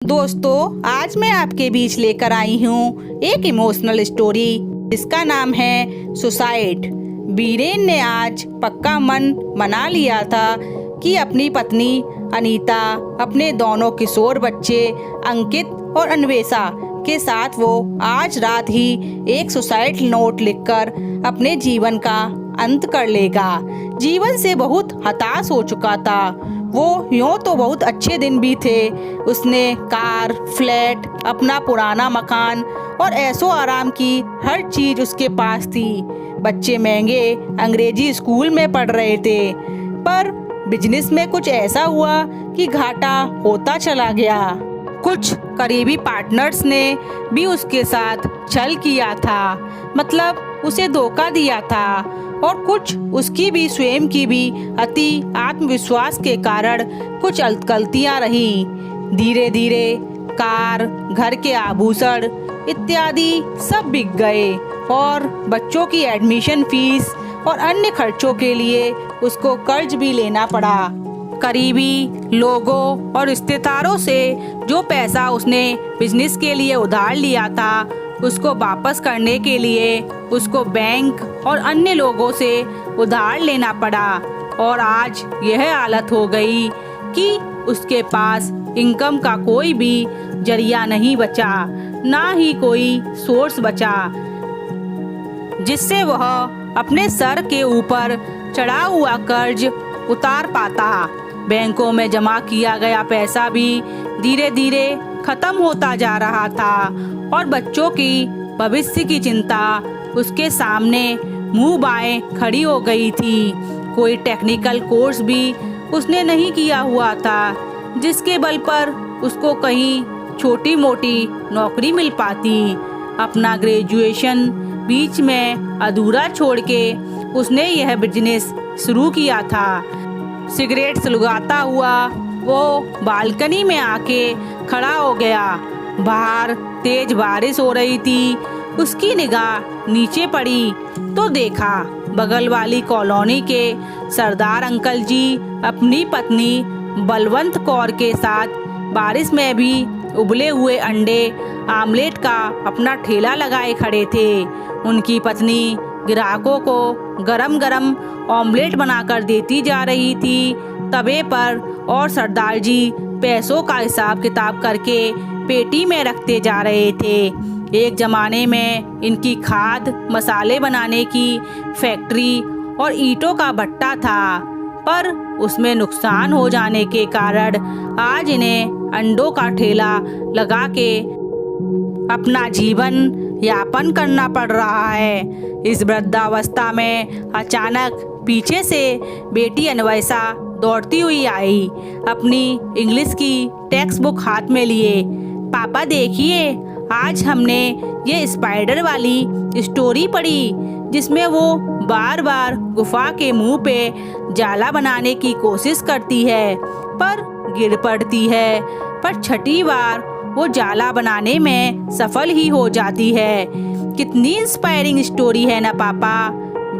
दोस्तों, आज मैं आपके बीच लेकर आई हूँ एक इमोशनल स्टोरी जिसका नाम है सुसाइड। बीरेन ने आज पक्का मन बना लिया था कि अपनी पत्नी अनीता, अपने दोनों किशोर बच्चे अंकित और अन्वेषा के साथ वो आज रात ही एक सुसाइड नोट लिखकर अपने जीवन का अंत कर लेगा। जीवन से बहुत हताश हो चुका था वो। यूँ तो बहुत अच्छे दिन भी थे। उसने कार, फ्लैट, अपना पुराना मकान और ऐसो आराम की हर चीज उसके पास थी। बच्चे महंगे अंग्रेजी स्कूल में पढ़ रहे थे, पर बिजनेस में कुछ ऐसा हुआ कि घाटा होता चला गया। कुछ करीबी पार्टनर्स ने भी उसके साथ छल किया था, मतलब उसे धोखा दिया था, और कुछ उसकी भी स्वयं की भी अति आत्मविश्वास के कारण कुछ गलतियां रही। धीरे धीरे कार, घर के आभूषण इत्यादि सब बिक गए और बच्चों की एडमिशन फीस और अन्य खर्चों के लिए उसको कर्ज भी लेना पड़ा। करीबी लोगों और रिश्तेदारों से जो पैसा उसने बिजनेस के लिए उधार लिया था, उसको वापस करने के लिए उसको बैंक और अन्य लोगों से उधार लेना पड़ा। और आज यह हालत हो गई कि उसके पास इनकम का कोई भी जरिया नहीं बचा, ना ही कोई सोर्स बचा जिससे वह अपने सर के ऊपर चढ़ा हुआ कर्ज उतार पाता। बैंकों में जमा किया गया पैसा भी धीरे धीरे खत्म होता जा रहा था और बच्चों की भविष्य की चिंता उसके सामने मुंह बाएं खड़ी हो गई थी। कोई टेक्निकल कोर्स भी उसने नहीं किया हुआ था जिसके बल पर उसको कहीं छोटी मोटी नौकरी मिल पाती। अपना ग्रेजुएशन बीच में अधूरा छोड़ के उसने यह बिजनेस शुरू किया था। सिगरेट सुलगाता हुआ वो बालकनी में आके खड़ा हो गया। बाहर तेज बारिश हो रही थी। उसकी निगाह नीचे पड़ी तो देखा बगल वाली कॉलोनी के सरदार अंकल जी अपनी पत्नी बलवंत कौर के साथ बारिश में भी उबले हुए अंडे आमलेट का अपना ठेला लगाए खड़े थे। उनकी पत्नी ग्राहकों को गरम गरम ऑमलेट बनाकर देती जा रही थी तवे पर, और सरदार जी पैसों का हिसाब किताब करके पेटी में रखते जा रहे थे। एक जमाने में इनकी खाद मसाले बनाने की फैक्ट्री और ईंटों का भट्टा था, पर उसमें नुकसान हो जाने के कारण आज इन्हें अंडों का ठेला लगा के अपना जीवन यापन करना पड़ रहा है। इस वृद्धावस्था में अचानक पीछे से बेटी अन्वेषा दौड़ती हुई आई, अपनी इंग्लिश की टेक्स्ट बुक हाथ में लिए। पापा देखिए, आज हमने ये स्पाइडर वाली स्टोरी पढ़ी जिसमें वो बार बार गुफा के मुंह पे जाला बनाने की कोशिश करती है पर गिर पड़ती है, पर छठी बार वो जाला बनाने में सफल ही हो जाती है। कितनी इंस्पायरिंग स्टोरी है ना पापा।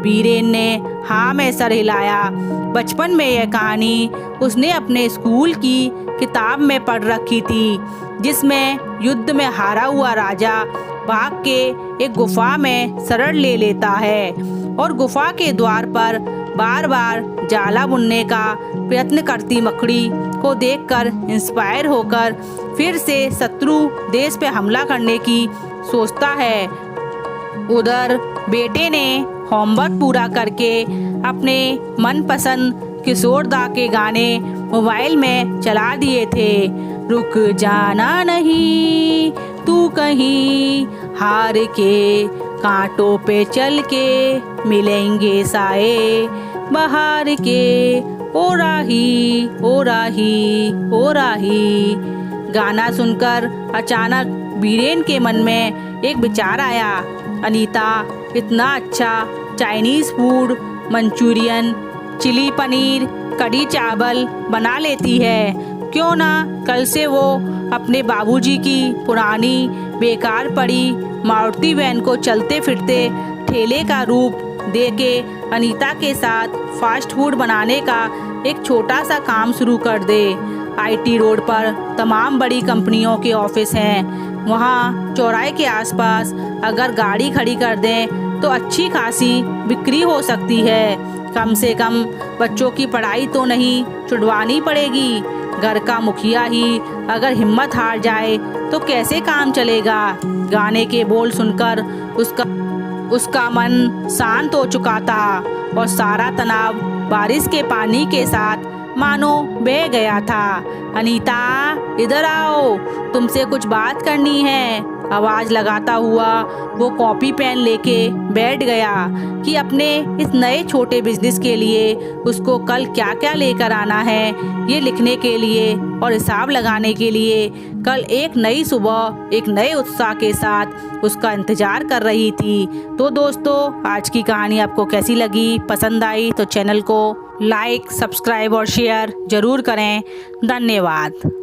बीरेन ने हाँ में सर हिलाया। बचपन में यह कहानी उसने अपने स्कूल की किताब में पढ़ रखी थी, जिसमें युद्ध में हारा हुआ राजा भाग के एक गुफा में शरण ले लेता है और गुफा के द्वार पर बार बार जाला बुनने का प्रयत्न करती मकड़ी को देखकर इंस्पायर होकर फिर से शत्रु देश पे हमला करने की सोचता है। उधर बेटे ने होमवर्क पूरा करके अपने मनपसंद किशोर दा के गाने मोबाइल में चला दिए थे। रुक जाना नहीं तू कहीं, हार के कांटों पे चल के मिलेंगे साए बहार के, ओ राही ओ राही ओ राही। गाना सुनकर अचानक बीरेन के मन में एक विचार आया। अनीता इतना अच्छा Chinese food, Manchurian, chilli paneer, कढ़ी चावल बना लेती है, क्यों ना कल से वो अपने बाबूजी की पुरानी बेकार पड़ी मारुति वैन को चलते फिरते ठेले का रूप देके अनीता के साथ फास्ट फूड बनाने का एक छोटा सा काम शुरू कर दे। आईटी रोड पर तमाम बड़ी कंपनियों के ऑफिस हैं। वहाँ चौराहे के आसपास अगर गाड़ी खड़ी कर दें तो अच्छी खासी बिक्री हो सकती है। कम से कम बच्चों की पढ़ाई तो नहीं छुड़वानी पड़ेगी। घर का मुखिया ही अगर हिम्मत हार जाए तो कैसे काम चलेगा। गाने के बोल सुनकर उसका मन शांत हो चुका था और सारा तनाव बारिश के पानी के साथ मानो बह गया था। अनीता, इधर आओ, तुमसे कुछ बात करनी है। आवाज लगाता हुआ वो कॉपी पेन लेके बैठ गया कि अपने इस नए छोटे बिजनेस के लिए उसको कल क्या क्या लेकर आना है, ये लिखने के लिए और हिसाब लगाने के लिए कल एक नई सुबह एक नए उत्साह के साथ उसका इंतजार कर रही थी। तो दोस्तों, आज की कहानी आपको कैसी लगी? पसंद आई तो चैनल को लाइक, सब्सक्राइब और शेयर जरूर करें। धन्यवाद।